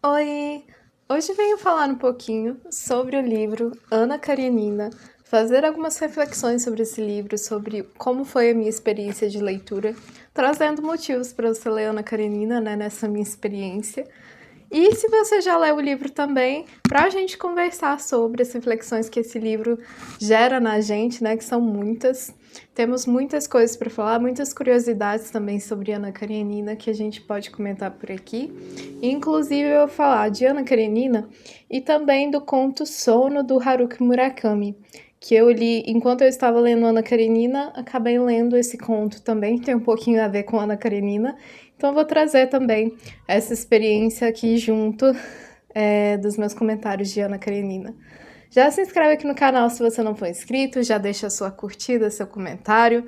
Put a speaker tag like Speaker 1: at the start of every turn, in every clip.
Speaker 1: Oi! Hoje venho falar um pouquinho sobre o livro Ana Karenina, fazer algumas reflexões sobre esse livro, sobre como foi a minha experiência de leitura, trazendo motivos para você ler Ana Karenina, né, nessa minha experiência. E se você já leu o livro também, para a gente conversar sobre as reflexões que esse livro gera na gente, né, que são muitas. Temos muitas coisas para falar, muitas curiosidades também sobre Ana Karenina que a gente pode comentar por aqui. Inclusive eu vou falar de Ana Karenina e também do conto Sono do Haruki Murakami, que eu li enquanto eu estava lendo Ana Karenina, acabei lendo esse conto também, tem um pouquinho a ver com Ana Karenina, então vou trazer também essa experiência aqui junto dos meus comentários de Ana Karenina. Já se inscreve aqui no canal se você não for inscrito, já deixa a sua curtida, seu comentário,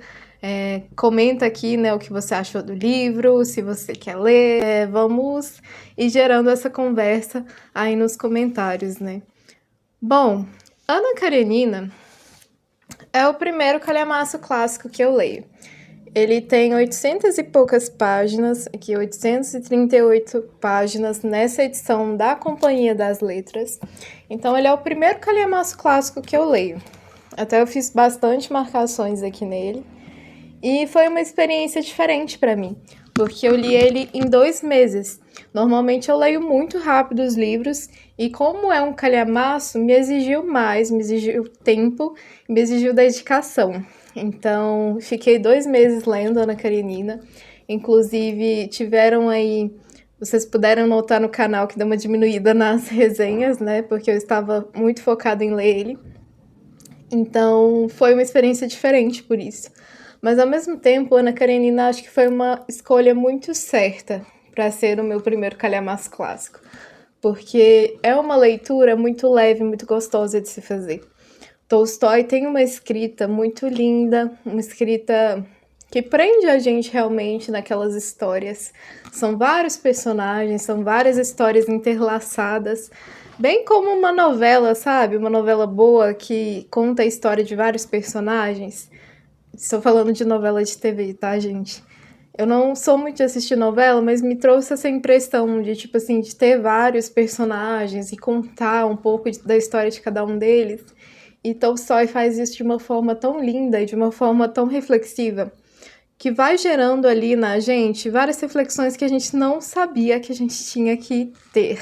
Speaker 1: comenta aqui, né, o que você achou do livro, se você quer ler, vamos ir gerando essa conversa aí nos comentários, né. Bom, Ana Karenina é o primeiro calhamaço clássico que eu leio. Ele tem 800 e poucas páginas, aqui 838 páginas nessa edição da Companhia das Letras. Então ele é o primeiro calhamaço clássico que eu leio. Até eu fiz bastante marcações aqui nele. E foi uma experiência diferente para mim, porque eu li ele em 2 meses. Normalmente eu leio muito rápido os livros e como é um calhamaço, me exigiu mais, me exigiu tempo, me exigiu dedicação. Então, fiquei 2 meses lendo Ana Karenina. Inclusive, tiveram aí... Vocês puderam notar no canal que deu uma diminuída nas resenhas, né? Porque eu estava muito focada em ler ele. Então, foi uma experiência diferente por isso. Mas, ao mesmo tempo, Ana Karenina acho que foi uma escolha muito certa para ser o meu primeiro calhamaço clássico. Porque é uma leitura muito leve, muito gostosa de se fazer. Tolstói tem uma escrita muito linda, uma escrita que prende a gente realmente naquelas histórias. São vários personagens, são várias histórias interlaçadas, bem como uma novela, sabe? Uma novela boa que conta a história de vários personagens. Estou falando de novela de TV, tá, gente? Eu não sou muito de assistir novela, mas me trouxe essa impressão de, tipo assim, de ter vários personagens e contar um pouco da história de cada um deles. E Tolstói faz isso de uma forma tão linda e de uma forma tão reflexiva, que vai gerando ali na gente várias reflexões que a gente não sabia que a gente tinha que ter.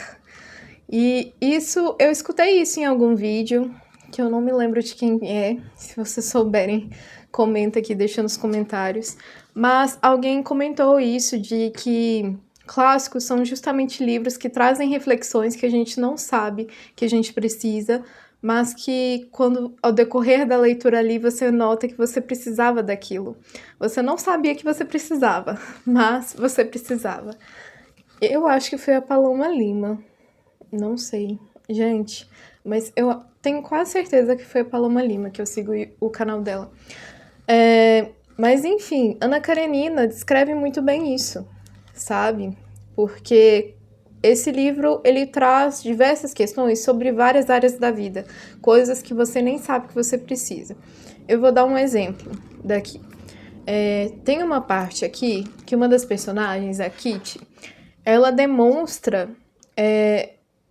Speaker 1: E isso, eu escutei isso em algum vídeo, que eu não me lembro de quem é, se vocês souberem, comenta aqui, deixa nos comentários. Mas alguém comentou isso, de que clássicos são justamente livros que trazem reflexões que a gente não sabe que a gente precisa, mas que quando ao decorrer da leitura ali você nota que você precisava daquilo. Você não sabia que você precisava, mas você precisava. Eu acho que foi a Paloma Lima. Não sei, gente, mas eu tenho quase certeza que foi a Paloma Lima, que eu sigo o canal dela. Mas enfim, Ana Karenina descreve muito bem isso, sabe? Porque esse livro, ele traz diversas questões sobre várias áreas da vida, coisas que você nem sabe que você precisa. Eu vou dar um exemplo daqui. Tem uma parte aqui que uma das personagens, a Kitty, ela demonstra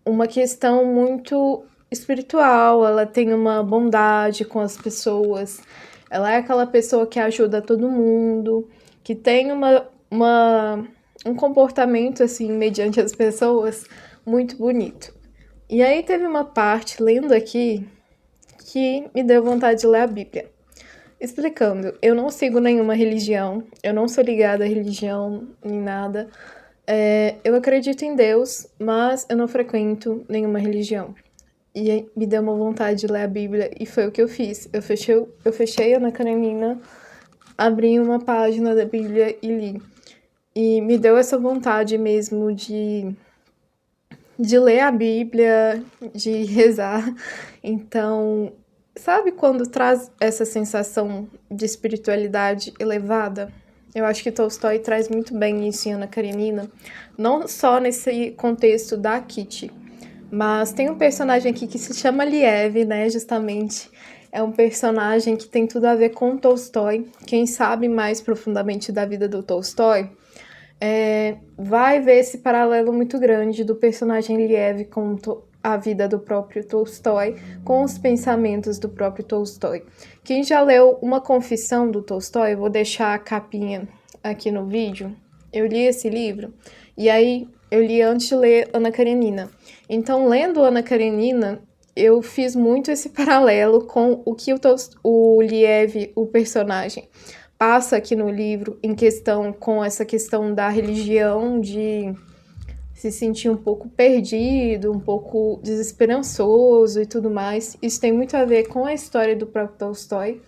Speaker 1: uma questão muito espiritual, ela tem uma bondade com as pessoas, ela é aquela pessoa que ajuda todo mundo, que tem um comportamento, assim, mediante as pessoas, muito bonito. E aí teve uma parte, lendo aqui, que me deu vontade de ler a Bíblia. Explicando, eu não sigo nenhuma religião, eu não sou ligada à religião, nem nada. Eu acredito em Deus, mas eu não frequento nenhuma religião. E me deu uma vontade de ler a Bíblia, e foi o que eu fiz. Eu fechei Ana Karenina, abri uma página da Bíblia e li. E me deu essa vontade mesmo de ler a Bíblia, de rezar. Então, sabe quando traz essa sensação de espiritualidade elevada? Eu acho que Tolstói traz muito bem isso em Ana Karenina, não só nesse contexto da Kitty, mas tem um personagem aqui que se chama Liev, né, justamente. É um personagem que tem tudo a ver com Tolstói. Quem sabe mais profundamente da vida do Tolstói vai ver esse paralelo muito grande do personagem Liev com a vida do próprio Tolstói, com os pensamentos do próprio Tolstói. Quem já leu Uma Confissão do Tolstói, eu vou deixar a capinha aqui no vídeo. Eu li esse livro, e aí eu li antes de ler Ana Karenina. Então, lendo Ana Karenina, eu fiz muito esse paralelo com o que o Liev, o personagem, passa aqui no livro em questão com essa questão da religião, de se sentir um pouco perdido, um pouco desesperançoso e tudo mais. Isso tem muito a ver com a história do próprio Tolstói.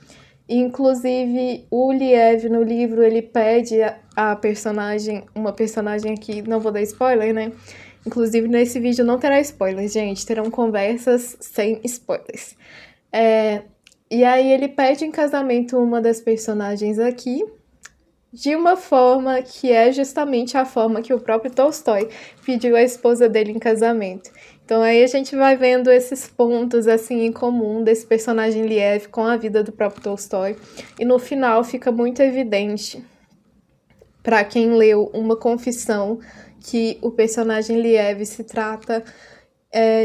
Speaker 1: Inclusive, o Liev no livro, ele pede a personagem, uma personagem aqui, não vou dar spoiler, né? Inclusive, nesse vídeo não terá spoiler, gente. Terão conversas sem spoilers. E aí ele pede em casamento uma das personagens aqui, de uma forma que é justamente a forma que o próprio Tolstói pediu a esposa dele em casamento. Então aí a gente vai vendo esses pontos assim em comum desse personagem Liev com a vida do próprio Tolstói. E no final fica muito evidente para quem leu Uma Confissão que o personagem Liev se trata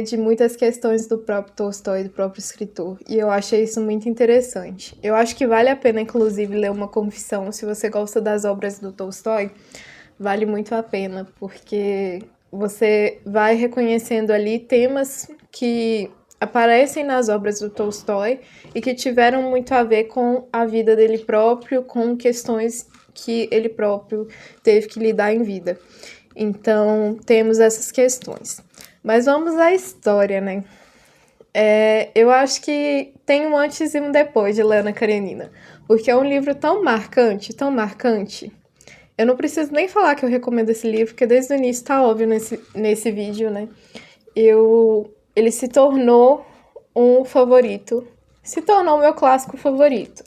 Speaker 1: de muitas questões do próprio Tolstói, do próprio escritor, e eu achei isso muito interessante. Eu acho que vale a pena, inclusive, ler Uma Confissão, se você gosta das obras do Tolstói, vale muito a pena, porque você vai reconhecendo ali temas que aparecem nas obras do Tolstói e que tiveram muito a ver com a vida dele próprio, com questões que ele próprio teve que lidar em vida. Então, temos essas questões. Mas vamos à história, né? Eu acho que tem um antes e um depois de Ana Karenina, porque é um livro tão marcante, tão marcante. Eu não preciso nem falar que eu recomendo esse livro, porque desde o início tá óbvio nesse vídeo, né? Ele se tornou um favorito, se tornou o meu clássico favorito.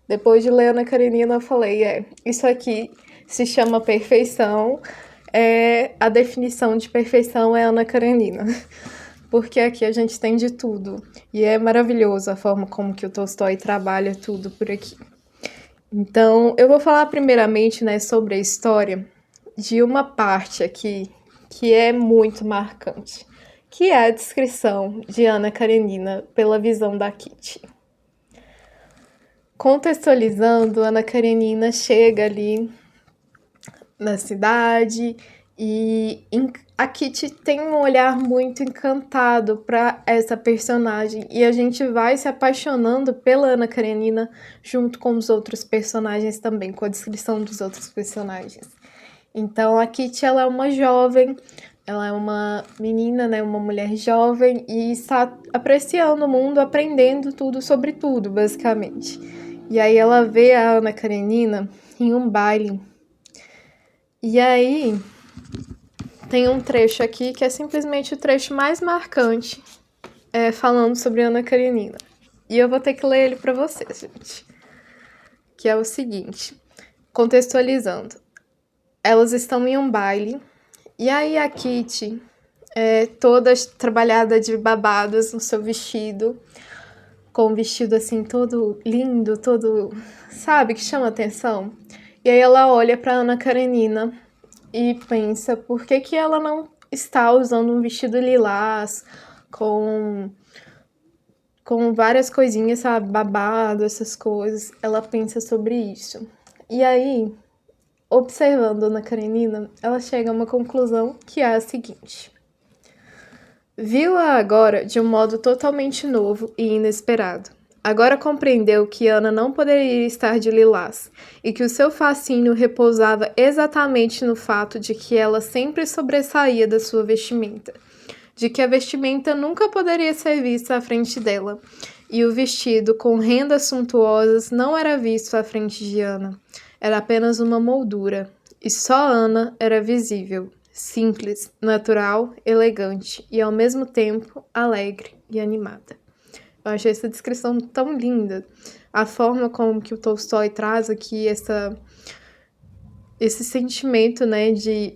Speaker 1: Depois de ler Ana Karenina, eu falei, isso aqui se chama perfeição. A definição de perfeição é Ana Karenina, porque aqui a gente tem de tudo, e é maravilhoso a forma como que o Tolstói trabalha tudo por aqui. Então, eu vou falar primeiramente, né, sobre a história de uma parte aqui que é muito marcante, que é a descrição de Ana Karenina pela visão da Kitty. Contextualizando, Ana Karenina chega ali na cidade e a Kitty tem um olhar muito encantado para essa personagem e a gente vai se apaixonando pela Ana Karenina junto com os outros personagens também, com a descrição dos outros personagens. Então a Kitty, ela é uma jovem, ela é uma menina, né, uma mulher jovem e está apreciando o mundo, aprendendo tudo sobre tudo, basicamente. E aí ela vê a Ana Karenina em um baile. E aí, tem um trecho aqui que é simplesmente o trecho mais marcante, falando sobre Ana Karenina. E eu vou ter que ler ele para vocês, gente. Que é o seguinte, contextualizando. Elas estão em um baile, e aí a Kitty, toda trabalhada de babados no seu vestido, com um vestido assim todo lindo, todo, sabe, que chama atenção. E aí ela olha para Ana Karenina e pensa por que ela não está usando um vestido lilás com várias coisinhas, sabe, babado, essas coisas. Ela pensa sobre isso. E aí, observando Ana Karenina, ela chega a uma conclusão que é a seguinte: viu-a agora de um modo totalmente novo e inesperado. Agora compreendeu que Ana não poderia estar de lilás, e que o seu fascínio repousava exatamente no fato de que ela sempre sobressaía da sua vestimenta, de que a vestimenta nunca poderia ser vista à frente dela, e o vestido com rendas suntuosas não era visto à frente de Ana. Era apenas uma moldura, e só Ana era visível, simples, natural, elegante e ao mesmo tempo alegre e animada. Eu achei essa descrição tão linda. A forma como que o Tolstói traz aqui esse sentimento, né,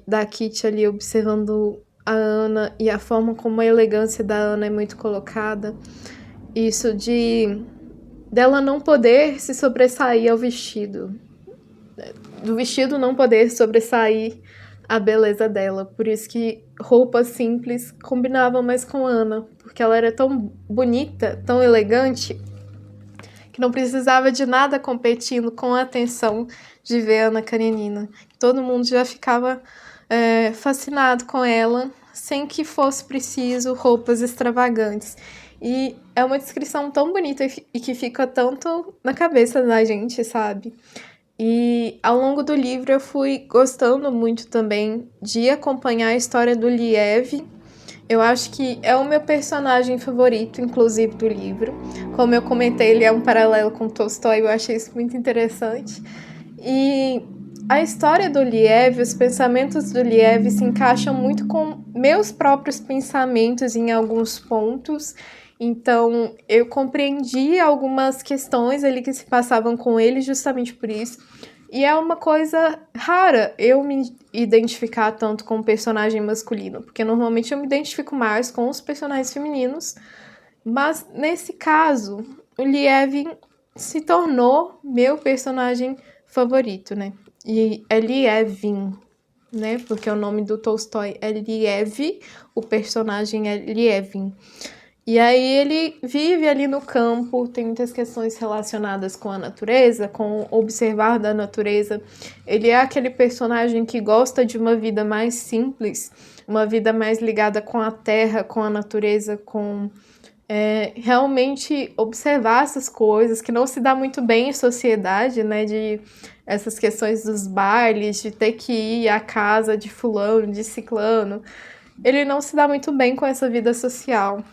Speaker 1: da Kitty ali observando a Ana e a forma como a elegância da Ana é muito colocada. Isso dela não poder se sobressair ao vestido. Do vestido não poder sobressair a beleza dela. Por isso que roupas simples combinavam mais com Ana, porque ela era tão bonita, tão elegante, que não precisava de nada competindo com a atenção de ver Ana Karenina. Todo mundo já ficava fascinado com ela, sem que fosse preciso roupas extravagantes. E é uma descrição tão bonita e que fica tanto na cabeça da gente, sabe? E ao longo do livro eu fui gostando muito também de acompanhar a história do Liev. Eu acho que é o meu personagem favorito, inclusive, do livro. Como eu comentei, ele é um paralelo com Tolstói, eu achei isso muito interessante. E a história do Liev, os pensamentos do Liev se encaixam muito com meus próprios pensamentos em alguns pontos. Então, eu compreendi algumas questões ali que se passavam com ele justamente por isso. E é uma coisa rara eu me identificar tanto com o personagem masculino, porque normalmente eu me identifico mais com os personagens femininos, mas nesse caso, o Liev se tornou meu personagem favorito, né? E é Lievin, né? Porque o nome do Tolstói é Liev, o personagem é Lievin. E aí ele vive ali no campo, tem muitas questões relacionadas com a natureza, com observar da natureza. Ele é aquele personagem que gosta de uma vida mais simples, uma vida mais ligada com a terra, com a natureza, com realmente observar essas coisas, que não se dá muito bem em sociedade, né, de essas questões dos bailes, de ter que ir à casa de fulano, de ciclano. Ele não se dá muito bem com essa vida social.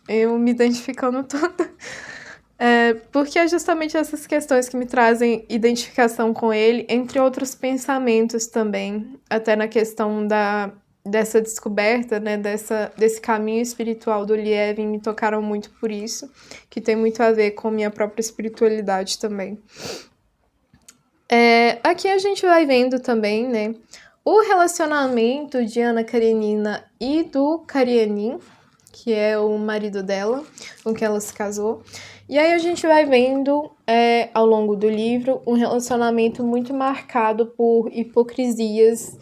Speaker 1: Eu me identificando toda. Porque é justamente essas questões que me trazem identificação com ele, entre outros pensamentos também, até na questão dessa descoberta, né, desse caminho espiritual do Liev, me tocaram muito por isso, que tem muito a ver com minha própria espiritualidade também. Aqui a gente vai vendo também, né, o relacionamento de Ana Karenina e do Karenin, que é o marido dela, com quem ela se casou. E aí a gente vai vendo, ao longo do livro, um relacionamento muito marcado por hipocrisias,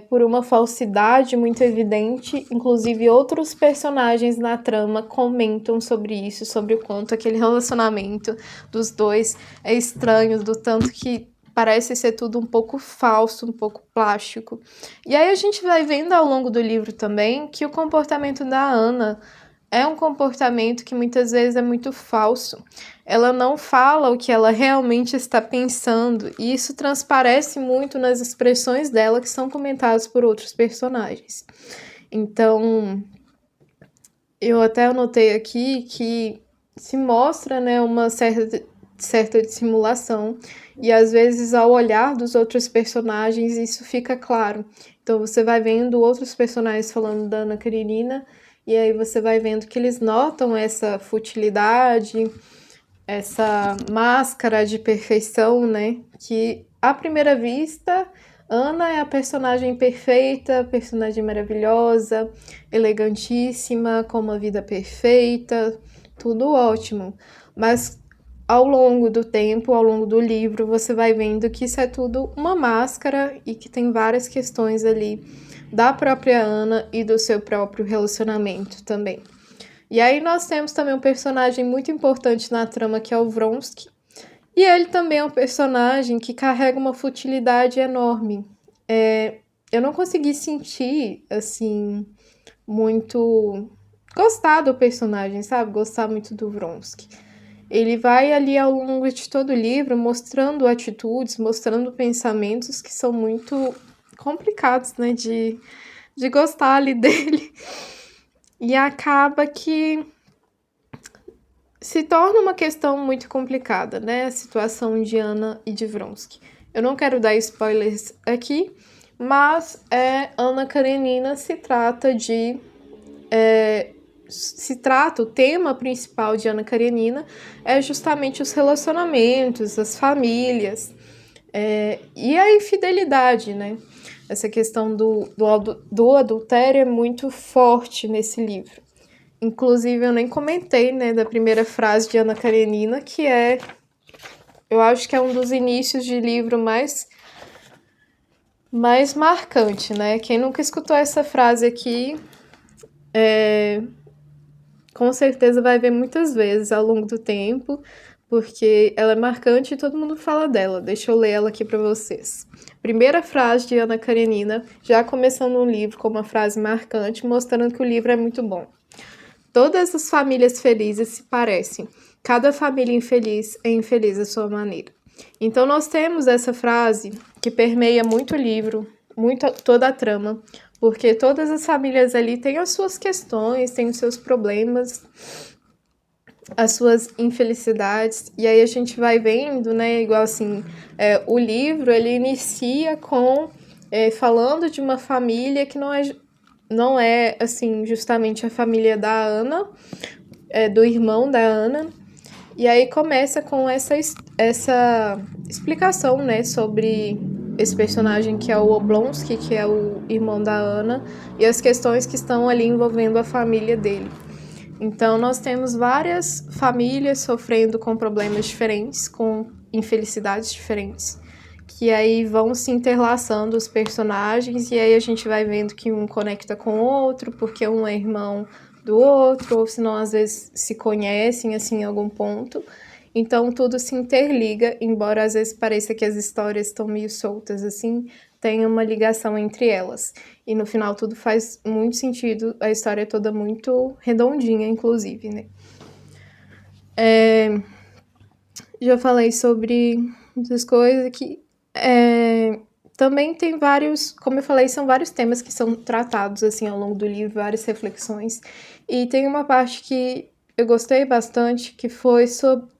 Speaker 1: por uma falsidade muito evidente. Inclusive, outros personagens na trama comentam sobre isso, sobre o quanto aquele relacionamento dos dois é estranho, do tanto que parece ser tudo um pouco falso, um pouco plástico. E aí a gente vai vendo ao longo do livro também que o comportamento da Ana é um comportamento que muitas vezes é muito falso. Ela não fala o que ela realmente está pensando, e isso transparece muito nas expressões dela que são comentadas por outros personagens. Então, eu até anotei aqui que se mostra, né, uma certa dissimulação, e às vezes ao olhar dos outros personagens isso fica claro. Então você vai vendo outros personagens falando da Ana Karenina, e aí você vai vendo que eles notam essa futilidade, essa máscara de perfeição, né? Que à primeira vista, Ana é a personagem perfeita, personagem maravilhosa, elegantíssima, com uma vida perfeita, tudo ótimo. Mas ao longo do tempo, ao longo do livro, você vai vendo que isso é tudo uma máscara e que tem várias questões ali da própria Ana e do seu próprio relacionamento também. E aí nós temos também um personagem muito importante na trama, que é o Vronsky, e ele também é um personagem que carrega uma futilidade enorme. Eu não consegui sentir, assim, muito gostar do personagem, sabe? Gostar muito do Vronsky. Ele vai ali ao longo de todo o livro mostrando atitudes, mostrando pensamentos que são muito complicados, né, de gostar ali dele. E acaba que se torna uma questão muito complicada, né, a situação de Ana e de Vronsky. Eu não quero dar spoilers aqui, mas Ana Karenina se trata de... o tema principal de Ana Karenina é justamente os relacionamentos, as famílias, e a infidelidade, né? Essa questão do adultério é muito forte nesse livro. Inclusive, eu nem comentei, né, da primeira frase de Ana Karenina, que eu acho que é um dos inícios de livro mais mais marcante, né? Quem nunca escutou essa frase aqui, com certeza vai ver muitas vezes ao longo do tempo, porque ela é marcante e todo mundo fala dela. Deixa eu ler ela aqui para vocês. Primeira frase de Ana Karenina, já começando o livro com uma frase marcante, mostrando que o livro é muito bom. Todas as famílias felizes se parecem. Cada família infeliz é infeliz à sua maneira. Então nós temos essa frase que permeia muito o livro, toda a trama, porque todas as famílias ali têm as suas questões, têm os seus problemas, as suas infelicidades, e aí a gente vai vendo, né, igual assim, o livro, ele inicia com falando de uma família que não é assim, justamente a família da Ana, do irmão da Ana, e aí começa com essa explicação, né, sobre esse personagem que é o Oblonsky, que é o irmão da Ana, e as questões que estão ali envolvendo a família dele. Então, nós temos várias famílias sofrendo com problemas diferentes, com infelicidades diferentes, que aí vão se interlaçando os personagens, e aí a gente vai vendo que um conecta com o outro, porque um é irmão do outro, ou senão às vezes se conhecem assim em algum ponto. Então tudo se interliga, embora às vezes pareça que as histórias estão meio soltas assim, tem uma ligação entre elas. E no final tudo faz muito sentido, a história é toda muito redondinha, inclusive, né? Já falei sobre muitas coisas aqui. Também tem vários, como eu falei, são vários temas que são tratados assim ao longo do livro, várias reflexões. E tem uma parte que eu gostei bastante, que foi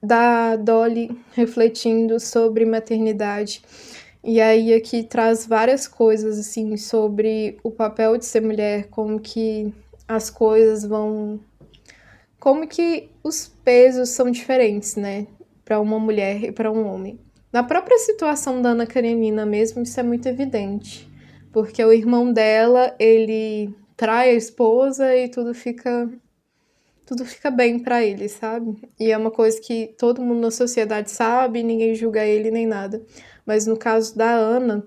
Speaker 1: da Dolly refletindo sobre maternidade. E aí aqui traz várias coisas assim sobre o papel de ser mulher, como que as coisas vão, como que os pesos são diferentes, né, para uma mulher e para um homem. Na própria situação da Ana Karenina mesmo, isso é muito evidente, porque o irmão dela, ele trai a esposa e tudo fica bem pra ele, sabe? E é uma coisa que todo mundo na sociedade sabe, ninguém julga ele nem nada. Mas no caso da Ana,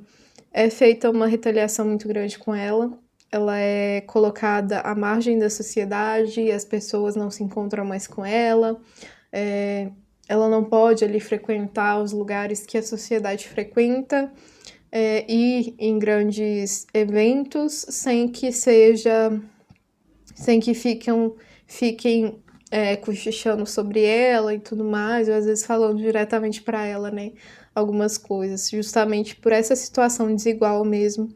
Speaker 1: é feita uma retaliação muito grande com ela. Ela é colocada à margem da sociedade, as pessoas não se encontram mais com ela. Ela não pode ali frequentar os lugares que a sociedade frequenta, ir em grandes eventos sem que fiquem cochichando sobre ela e tudo mais, ou às vezes falando diretamente para ela, né, algumas coisas, justamente por essa situação desigual mesmo,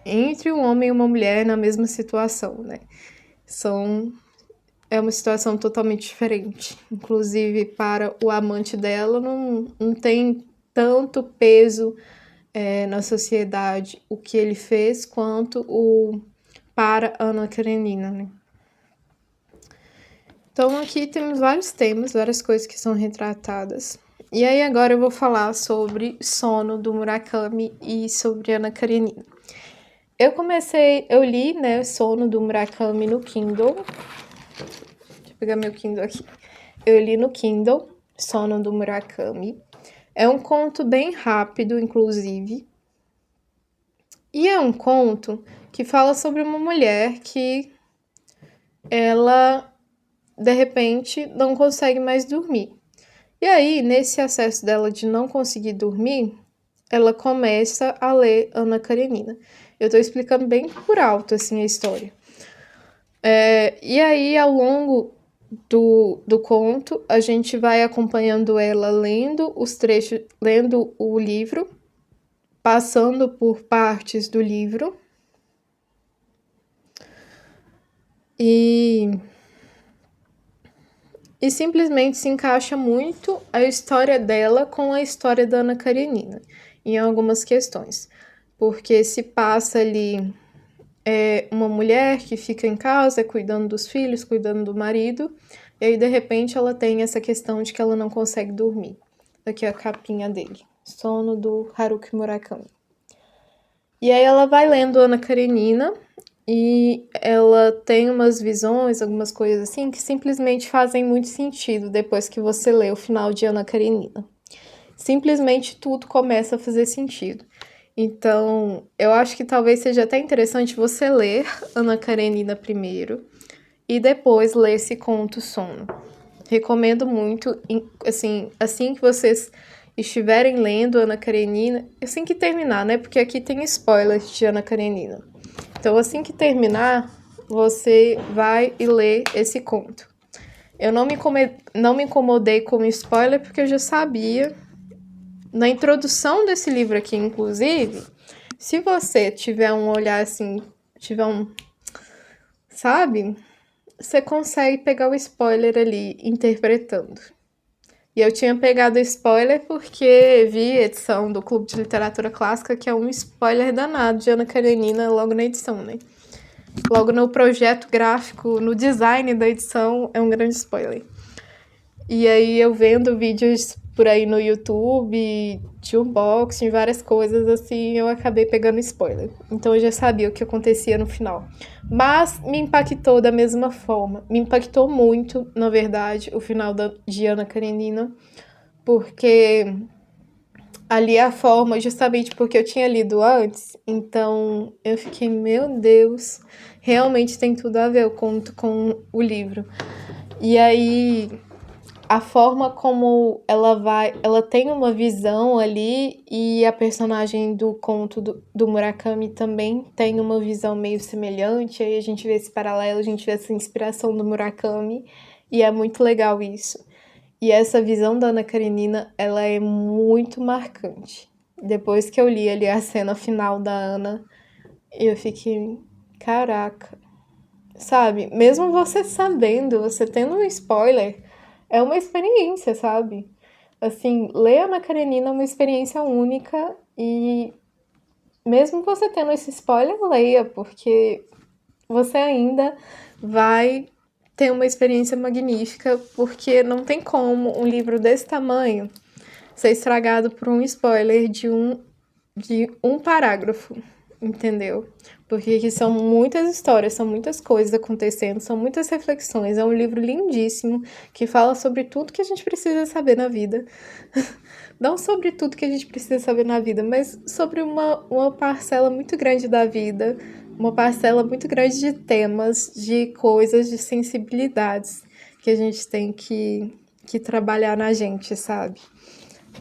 Speaker 1: entre um homem e uma mulher na mesma situação, né. É uma situação totalmente diferente. Inclusive, para o amante dela, não tem tanto peso na sociedade o que ele fez quanto para Ana Karenina, né? Então, aqui temos vários temas, várias coisas que são retratadas. E aí, agora eu vou falar sobre Sono, do Murakami, e sobre Ana Karenina. Eu li, né, Sono, do Murakami no Kindle. Deixa eu pegar meu Kindle aqui. Eu li no Kindle, Sono, do Murakami. É um conto bem rápido, inclusive. E é um conto que fala sobre uma mulher que ela, de repente, não consegue mais dormir. E aí, nesse acesso dela de não conseguir dormir, ela começa a ler Ana Karenina. Eu tô explicando bem por alto, assim, a história. E aí, ao longo do conto, a gente vai acompanhando ela lendo os trechos, lendo o livro, passando por partes do livro. E simplesmente se encaixa muito a história dela com a história da Ana Karenina, em algumas questões. Porque se passa ali uma mulher que fica em casa cuidando dos filhos, cuidando do marido, e aí de repente ela tem essa questão de que ela não consegue dormir. Aqui é a capinha dele, Sono, do Haruki Murakami. E aí ela vai lendo Ana Karenina e ela tem umas visões, algumas coisas assim, que simplesmente fazem muito sentido depois que você lê o final de Ana Karenina. Simplesmente tudo começa a fazer sentido. Então, eu acho que talvez seja até interessante você ler Ana Karenina primeiro e depois ler esse conto Sono. Recomendo muito, assim que vocês estiverem lendo Ana Karenina, assim que terminar, né? Porque aqui tem spoilers de Ana Karenina. Então, assim que terminar, você vai e lê esse conto. Eu não me incomodei com spoiler porque eu já sabia. Na introdução desse livro aqui, inclusive, se você tiver um olhar assim, sabe? Você consegue pegar o spoiler ali, interpretando. E eu tinha pegado spoiler porque vi a edição do Clube de Literatura Clássica, que é um spoiler danado de Ana Karenina logo na edição, né? Logo no projeto gráfico, no design da edição, é um grande spoiler. E aí eu vendo vídeos por aí no YouTube, de unboxing, várias coisas assim, eu acabei pegando spoiler. Então eu já sabia o que acontecia no final. Mas me impactou da mesma forma. Me impactou muito, na verdade, o final de Ana Karenina, porque ali a forma, justamente porque eu tinha lido antes, então eu fiquei, meu Deus, realmente tem tudo a ver o conto com o livro. E aí a forma como ela tem uma visão ali e a personagem do conto do Murakami também tem uma visão meio semelhante, aí a gente vê esse paralelo, a gente vê essa inspiração do Murakami e é muito legal isso. E essa visão da Ana Karenina, ela é muito marcante. Depois que eu li ali a cena final da Ana, eu fiquei, caraca, sabe? Mesmo você sabendo, você tendo um spoiler, é uma experiência, sabe? Assim, ler Ana Karenina é uma experiência única e mesmo você tendo esse spoiler, leia, porque você ainda vai ter uma experiência magnífica, porque não tem como um livro desse tamanho ser estragado por um spoiler de um parágrafo, entendeu? Porque aqui são muitas histórias, são muitas coisas acontecendo, são muitas reflexões. É um livro lindíssimo que fala sobre tudo que a gente precisa saber na vida. Não sobre tudo que a gente precisa saber na vida, mas sobre uma parcela muito grande da vida, uma parcela muito grande de temas, de coisas, de sensibilidades que a gente tem que trabalhar na gente, sabe?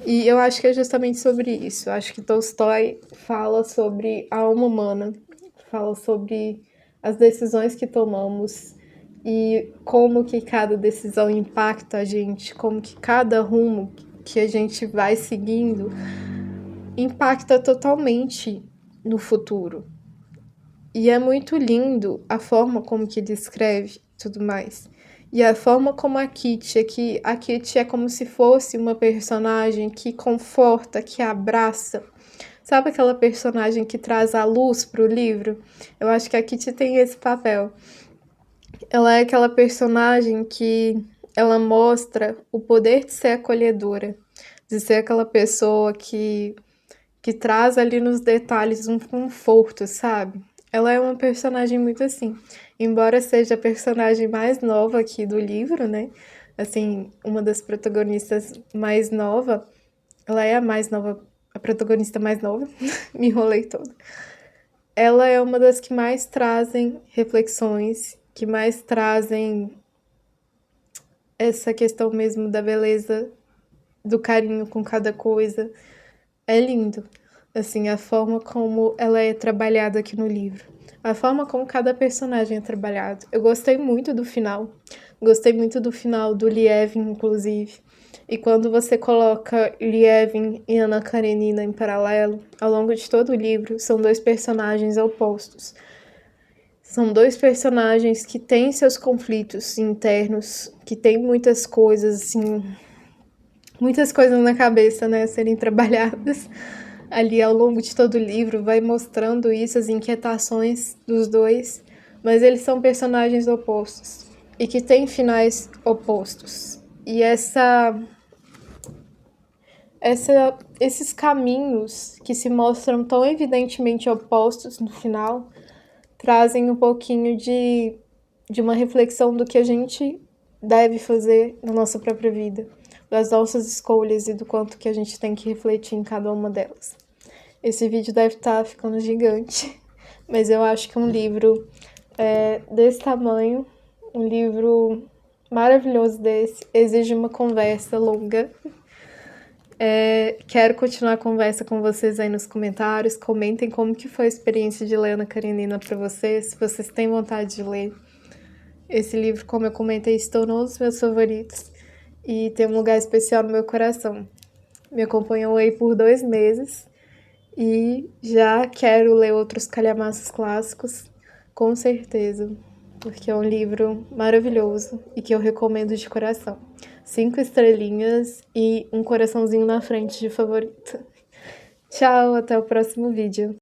Speaker 1: E eu acho que é justamente sobre isso. Eu acho que Tolstói fala sobre a alma humana, fala sobre as decisões que tomamos e como que cada decisão impacta a gente, como que cada rumo que a gente vai seguindo impacta totalmente no futuro. E é muito lindo a forma como que ele escreve tudo mais. E a forma como a Kitty é como se fosse uma personagem que conforta, que abraça. Sabe aquela personagem que traz a luz para o livro? Eu acho que a Kitty tem esse papel. Ela é aquela personagem que ela mostra o poder de ser acolhedora, de ser aquela pessoa que traz ali nos detalhes um conforto, sabe? Ela é uma personagem muito assim. Embora seja a personagem mais nova aqui do livro, né? Assim, uma das protagonistas mais nova. Ela é a mais nova, a protagonista mais nova. Me enrolei toda. Ela é uma das que mais trazem reflexões, que mais trazem essa questão mesmo da beleza, do carinho com cada coisa. É lindo, assim, a forma como ela é trabalhada aqui no livro. A forma como cada personagem é trabalhado. Eu gostei muito do final. Gostei muito do final do Lievin, inclusive. E quando você coloca Lievin e Ana Karenina em paralelo, ao longo de todo o livro, são dois personagens opostos. São dois personagens que têm seus conflitos internos, que têm muitas coisas, assim, muitas coisas na cabeça, né, a serem trabalhadas. Ali ao longo de todo o livro vai mostrando isso, as inquietações dos dois, mas eles são personagens opostos e que têm finais opostos. E esses caminhos que se mostram tão evidentemente opostos no final trazem um pouquinho de uma reflexão do que a gente deve fazer na nossa própria vida, das nossas escolhas e do quanto que a gente tem que refletir em cada uma delas. Esse vídeo deve estar ficando gigante, mas eu acho que um livro desse tamanho, um livro maravilhoso desse, exige uma conversa longa. Quero continuar a conversa com vocês aí nos comentários. Comentem como que foi a experiência de ler Ana Karenina para vocês, se vocês têm vontade de ler. Esse livro, como eu comentei, estou nos meus favoritos e tem um lugar especial no meu coração. Me acompanhou aí por 2 meses e já quero ler outros calhamaços clássicos, com certeza, porque é um livro maravilhoso e que eu recomendo de coração. 5 estrelinhas e um coraçãozinho na frente de favorito. Tchau, até o próximo vídeo.